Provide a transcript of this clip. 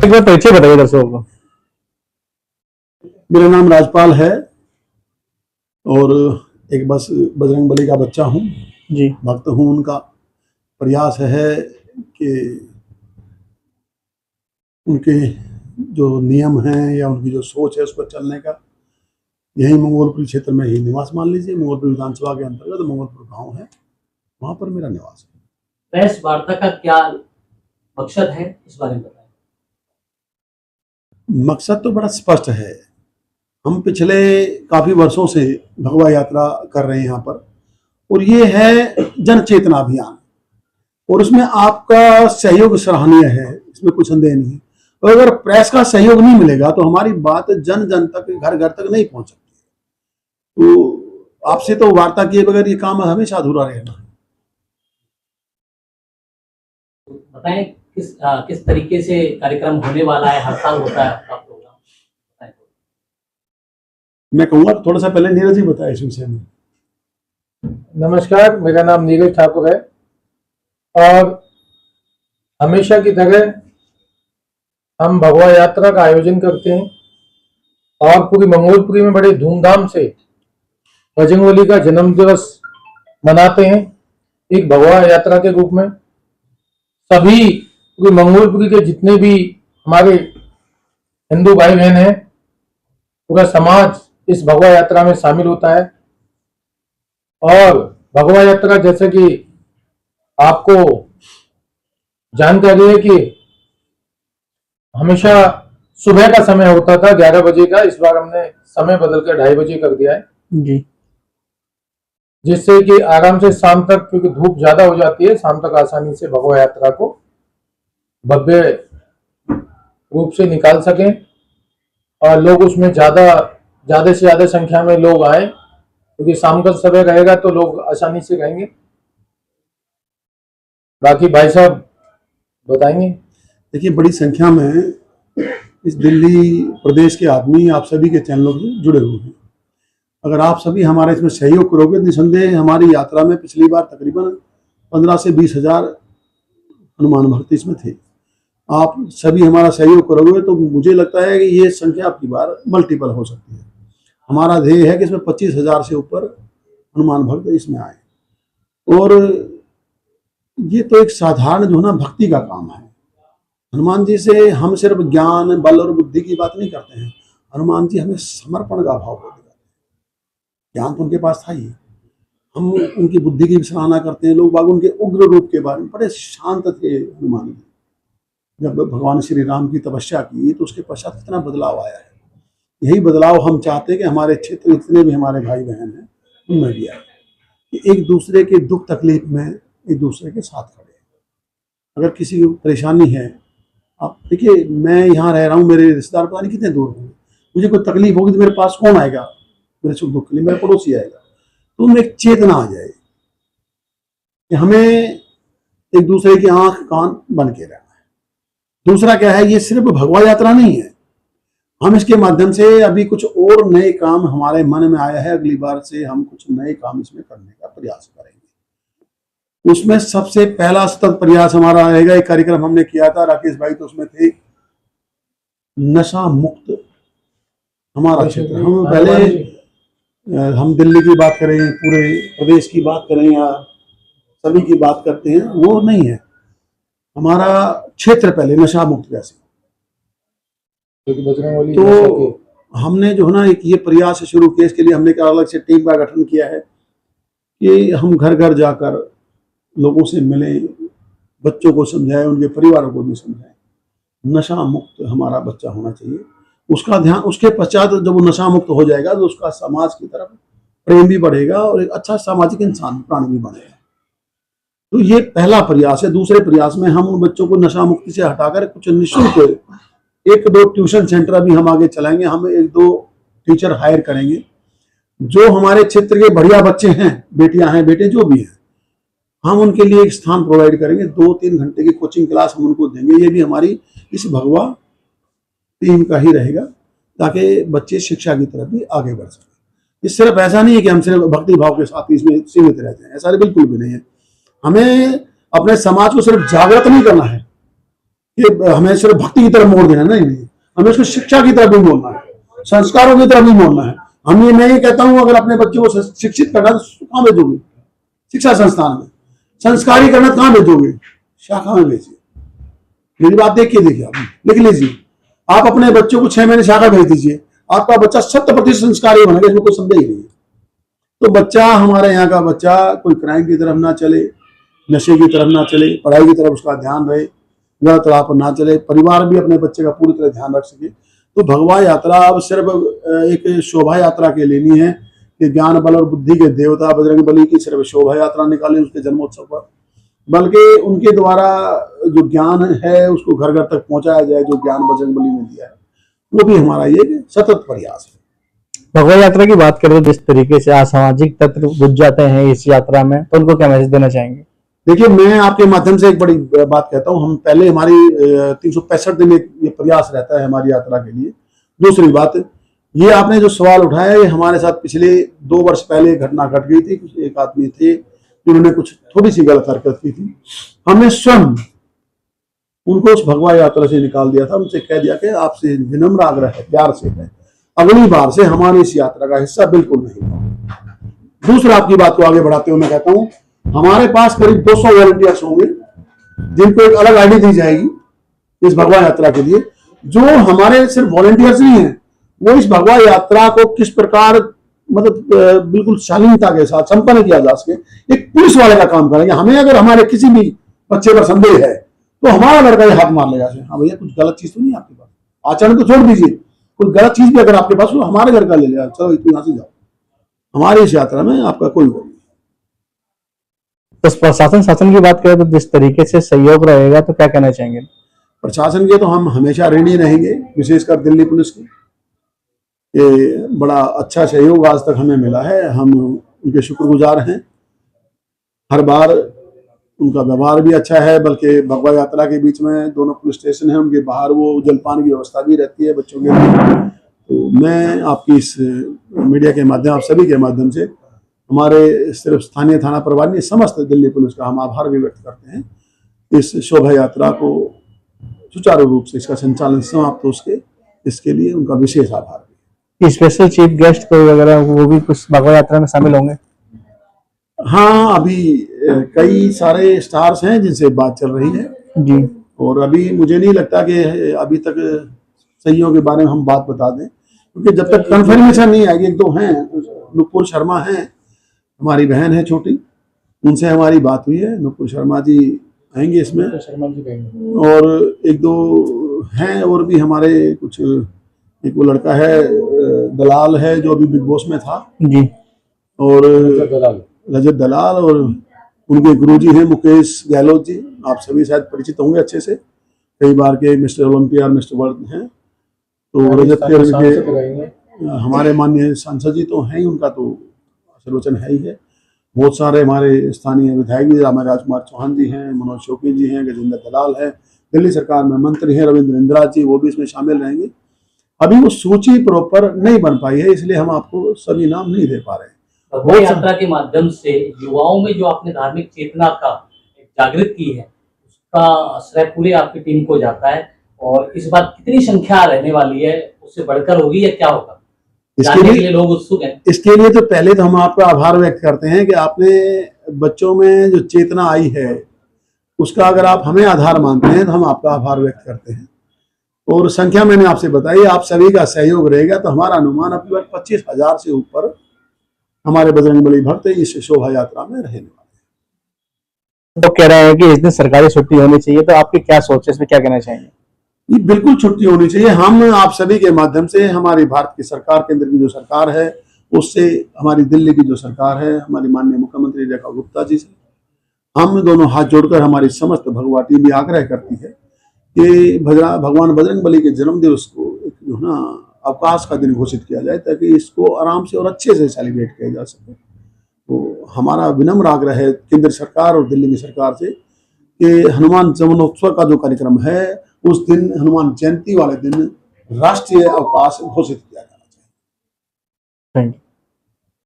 एक बार परिचय बताइए दर्शकों को। मेरा नाम राजपाल है और एक बस बजरंगबली का बच्चा हूँ जी। भक्त हूँ। उनका प्रयास है कि उनके जो नियम हैं या उनकी जो सोच है उस पर चलने का। यही मंगोलपुर क्षेत्र में ही निवास, मान लीजिए मंगोलपुर विधानसभा के अंतर्गत मंगोलपुर गांव है, वहां पर मेरा निवास है। प्रेस वार्ता का क्या मकसद है, इस बारे में बताएं। मकसद तो बड़ा स्पष्ट है। हम पिछले काफी वर्षों से भगवा यात्रा कर रहे हैं यहाँ पर, और ये है जन चेतना अभियान, और उसमें आपका सहयोग सराहनीय है, इसमें कोई संदेह नहीं है। और अगर प्रेस का सहयोग नहीं मिलेगा तो हमारी बात जन जन तक, घर घर तक नहीं पहुंच सकती। तो आपसे तो वार्ता किए बगैर ये काम हमेशा अधूरा रहेगा। बताएं किस तरीके से कार्यक्रम होने वाला है, हर साल होता है आपका प्रोग्राम। मैं कहूँगा थोड़ा सा पहले नीरज जी बताए इस विषय में। नमस्कार, मेरा नाम नीरज ठाकुर है और हमेशा की तरह हम भगवा यात्रा का आयोजन करते हैं और पूरी मंगोलपुरी में बड़े धूमधाम से बजरंगबली का जन्म दिवस मनाते हैं एक भगवा यात्रा के रूप में। सभी पूरी मंगोलपुरी के जितने भी हमारे हिंदू भाई बहन हैं, पूरा समाज इस भगवा यात्रा में शामिल होता है। और भगवा यात्रा जैसे कि आपको जानकारी है कि हमेशा सुबह का समय होता था 11 बजे का, इस बार हमने समय बदल कर 2:30 बजे कर दिया है जी, जिससे कि आराम से शाम तक, क्योंकि धूप ज्यादा हो जाती है, शाम तक आसानी से भगवा यात्रा को भव्य रूप से निकाल सकें और लोग उसमें ज्यादा से ज्यादा संख्या में लोग आए, क्योंकि शाम का समय रहेगा तो लोग आसानी से रहेंगे। बाकी भाई साहब बताएंगे। देखिए, बड़ी संख्या में इस दिल्ली प्रदेश के आदमी आप सभी के चैनलों से जुड़े हुए हैं। अगर आप सभी हमारे इसमें सहयोग करोगे, निसंदेह हमारी यात्रा में पिछली बार तकरीबन 15 से 20 हजार हनुमान भक्त इसमें थे। आप सभी हमारा सहयोग करोगे तो मुझे लगता है कि ये संख्या आपकी बार मल्टीपल हो सकती है। हमारा ध्येय है कि इसमें 25,000 से ऊपर हनुमान भक्त इसमें आए। और ये तो एक साधारण जो है ना भक्ति का काम है। हनुमान जी से हम सिर्फ ज्ञान, बल और बुद्धि की बात नहीं करते हैं। हनुमान जी हमें समर्पण का भाव बोलते हैं। ज्ञान तो उनके पास था ही, हम उनकी बुद्धि की भी सराहना करते हैं। लोग बाग उनके उग्र रूप के बारे में, बड़े शांत थे हनुमान जी। जब भगवान श्री राम की तपस्या की तो उसके पश्चात कितना बदलाव आया है। यही बदलाव हम चाहते हैं कि हमारे क्षेत्र जितने भी हमारे भाई बहन हैं उनमें भी आए, कि एक दूसरे के दुख तकलीफ में एक दूसरे के साथ खड़े। अगर किसी को परेशानी है, आप देखिए, मैं यहाँ रह रहा हूँ, मेरे रिश्तेदार पता नहीं कितने दूर होंगे, मुझे कोई तकलीफ होगी तो मेरे पास कौन आएगा मेरे सुख दुख के लिए? मेरा पड़ोसी आएगा। तो उनमें एक चेतना आ जाए कि हमें एक दूसरे की आंख कान बन के रहना है। दूसरा क्या है, ये सिर्फ भगवा यात्रा नहीं है, हम इसके माध्यम से अभी कुछ और नए काम हमारे मन में आया है। अगली बार से हम कुछ नए काम इसमें करने का प्रयास करेंगे। उसमें सबसे पहला सतत प्रयास हमारा रहेगा, एक कार्यक्रम हमने किया था, राकेश भाई तो उसमें थे, नशा मुक्त हमारा क्षेत्र। हम पहले हम दिल्ली की बात करें, पूरे प्रदेश की बात करें या सभी की बात करते हैं, वो नहीं है। हमारा क्षेत्र पहले नशा मुक्त कैसे, तो हमने जो है ना एक ये प्रयास शुरू किया। इसके लिए हमने एक अलग से टीम का गठन किया है कि हम घर घर जाकर लोगों से मिलें, बच्चों को समझाएं, उनके परिवारों को भी समझाएं। नशा मुक्त हमारा बच्चा होना चाहिए, उसका ध्यान। उसके पश्चात जब वो नशा मुक्त हो जाएगा तो उसका समाज की तरफ प्रेम भी बढ़ेगा और एक अच्छा सामाजिक इंसान प्राणी भी बनेगा। तो ये पहला प्रयास है। दूसरे प्रयास में हम उन बच्चों को नशा मुक्ति से हटाकर कुछ निःशुल्क 1-2 ट्यूशन सेंटर अभी हम आगे चलाएंगे। हम 1-2 टीचर हायर करेंगे जो हमारे क्षेत्र के बढ़िया बच्चे हैं, बेटियां हैं, बेटे जो भी हैं, हम उनके लिए एक स्थान प्रोवाइड करेंगे। 2-3 घंटे की कोचिंग क्लास हम उनको देंगे। ये भी हमारी इस भगवा टीम का ही रहेगा, ताकि बच्चे शिक्षा की तरफ भी आगे बढ़ सकें। ये सिर्फ ऐसा नहीं है कि हम सिर्फ भक्ति भाव के साथ इसमें सीमित रहते हैं, ऐसा बिल्कुल भी नहीं है। हमें अपने समाज को सिर्फ जागृत नहीं करना है, कि हमें सिर्फ भक्ति की तरफ मोड़ देना, नहीं, हमें उसको शिक्षा की तरफ भी मोड़ना है, संस्कारों की तरफ भी मोड़ना है। मैं ये कहता हूं, अगर अपने बच्चों को शिक्षित करना तो कहाँ भेजोगे? शिक्षा संस्थान में। संस्कारी करना कहाँ भेजोगे? शाखा में भेजिए। मेरी बात देखिए आप लिख लीजिए, आप अपने बच्चों को 6 महीने शाखा भेज दीजिए, आपका बच्चा 100% संस्कारी बनेगा, इसमें कोई संदेह नहीं है। तो बच्चा, हमारे यहाँ का बच्चा कोई क्राइम की तरफ ना चले, नशे की तरफ ना चले, पढ़ाई की तरफ उसका ध्यान रहे, गलत राह पर ना चले, परिवार भी अपने बच्चे का पूरी तरह ध्यान रख सके। तो भगवा यात्रा अब सिर्फ एक शोभा यात्रा के लिए नहीं है कि ज्ञान बल और बुद्धि के देवता बजरंगबली की सिर्फ शोभा यात्रा निकालें उसके जन्मोत्सव पर, बल्कि उनके द्वारा जो ज्ञान है उसको घर घर तक पहुंचाया जाए, जो ज्ञान बजरंगबली ने दिया है, वो भी हमारा ये सतत प्रयास है। भगवा यात्रा की बात करें तो जिस तरीके से असामाजिक तत्व घुस जाते हैं इस यात्रा में, तो उनको क्या मैसेज देना चाहेंगे? देखिए, मैं आपके माध्यम से एक बड़ी बात कहता हूं, हम पहले हमारी 365 दिन ये प्रयास रहता है हमारी यात्रा के लिए। दूसरी बात, ये आपने जो सवाल उठाया है, ये हमारे साथ पिछले 2 वर्ष पहले घटना घट गई थी। कुछ एक आदमी थे जिन्होंने कुछ थोड़ी सी गलत हरकत की थी, हमने स्वयं उनको उस भगवा यात्रा से निकाल दिया था। उनसे कह दिया कि आपसे विनम्र आग्रह है, प्यार से है, अगली बार से हमारी इस यात्रा का हिस्सा बिल्कुल नहीं होगा। दूसरा, आपकी बात को आगे बढ़ाते हुए मैं कहता हूं, हमारे पास करीब 200 वॉलंटियर्स होंगे जिनको एक अलग आईडी दी जाएगी इस भगवा यात्रा के लिए, जो हमारे सिर्फ वॉलंटियर्स नहीं है, वो इस भगवा यात्रा को किस प्रकार मतलब बिल्कुल शालीनता के साथ संपन्न किया जा सके, एक पुलिस वाले का काम करेंगे। हमें अगर हमारे किसी भी बच्चे पर संदेह है तो हमारा लड़का ये हाथ मार लेगा, हाँ भैया कुछ गलत चीज तो नहीं आपके पास, आचरण तो छोड़ दीजिए, कोई गलत चीज भी अगर आपके पास हो हमारे घर का ले लेगा, चलो यहाँ से जाओ, हमारी इस यात्रा में आपका कोई वो नहीं। तो प्रशासन की बात करें तो जिस तरीके से सहयोग रहेगा तो क्या कहना चाहेंगे? प्रशासन के तो हम हमेशा ऋणी रहेंगे, विशेषकर दिल्ली पुलिस की। ये बड़ा अच्छा सहयोग आज तक हमें मिला है, हम उनके शुक्रगुजार हैं। हर बार उनका व्यवहार भी अच्छा है, बल्कि भगवा यात्रा के बीच में दोनों पुलिस स्टेशन है, उनके बाहर वो जलपान की व्यवस्था भी रहती है बच्चों के लिए। तो मैं आपकी इस मीडिया के माध्यम, आप सभी के माध्यम से हमारे सिर्फ स्थानीय थाना प्रभारी नहीं, समस्त दिल्ली पुलिस का हम आभार भी व्यक्त करते हैं। इस शोभा यात्रा को सुचारू रूप से इसका संचालन समाप्त हो सके, इसके लिए उनका विशेष आभार। स्पेशल चीफ गेस्ट कोई वगैरह वो भी कुछ भगवा यात्रा में शामिल होंगे? हाँ, अभी कई सारे स्टार्स हैं जिनसे बात चल रही है जी, और अभी मुझे नहीं लगता कि अभी तक सहीयों के बारे में हम बात बता दें, क्योंकि जब तक कंफर्मेशन नहीं आएगी। 1-2 हैं, नुपुर शर्मा हैं, हमारी बहन है छोटी, उनसे हमारी बात हुई है, नुपुर शर्मा जी आएंगे इसमें, और 1-2 हैं और भी हमारे कुछ, एक वो लड़का है दलाल है जो अभी बिग बॉस में था जी, और रजत दलाल, और उनके गुरुजी हैं मुकेश गहलोत जी, आप सभी शायद परिचित होंगे अच्छे से, कई बार के मिस्टर ओलंपिया, मिस्टर वर्ल्ड हैं। तो रजत के हमारे माननीय सांसद जी तो हैं ही, उनका तो आशीर्वचन है ही है। बहुत सारे हमारे स्थानीय विधायक जी, हमारे राजकुमार चौहान जी हैं, मनोज शौकी जी हैं, गजेंद्र दलाल हैं, दिल्ली सरकार में मंत्री हैं रविंद्र इंदिरा जी, वो भी इसमें शामिल रहेंगे। अभी वो सूची प्रॉपर नहीं बन पाई है, इसलिए हम आपको सभी नाम नहीं दे पा रहे हैं। भगवा यात्रा के माध्यम से युवाओं में जो आपने धार्मिक चेतना का जागृत की है, उसका श्रेय पूरे आपकी टीम को जाता है। और इस बार कितनी संख्या रहने वाली है, उससे बढ़कर होगी या क्या होगा, जानने के लिए लोग उत्सुक हैं। इसके लिए तो पहले तो हम आपका आभार व्यक्त करते हैं कि आपने बच्चों में जो चेतना आई है उसका अगर आप हमें आधार मानते हैं तो हम आपका आभार व्यक्त करते हैं। और संख्या मैंने आपसे बताई, आप सभी का सहयोग रहेगा तो हमारा अनुमान अब 25,000 से ऊपर हमारे बजरंगबली भक्त इस शोभा यात्रा में रहने वाले। तो कह रहे हैं कि इस दिन सरकारी छुट्टी होनी चाहिए, तो आपकी क्या सोच है, इसमें क्या कहना चाहेंगे? ये बिल्कुल छुट्टी होनी चाहिए। हम आप सभी के माध्यम से हमारी भारत की सरकार, केंद्र की जो सरकार है, उससे हमारी दिल्ली की जो सरकार है, हमारी माननीय मुख्यमंत्री रेखा गुप्ता जी से हम दोनों हाथ जोड़कर हमारी समस्त भगवा टीम भी आग्रह करती है कि भगवान बजरंगबली के जन्म दिवस को एक जो ना अवकाश का दिन घोषित किया जाए, ताकि इसको आराम से और अच्छे से सेलिब्रेट किया जा सके। तो हमारा विनम्र आग्रह है केंद्र सरकार और दिल्ली की सरकार से कि हनुमान जन्मोत्सव का जो कार्यक्रम है उस दिन, हनुमान जयंती वाले दिन, राष्ट्रीय अवकाश घोषित किया जाना चाहिए। Thank you.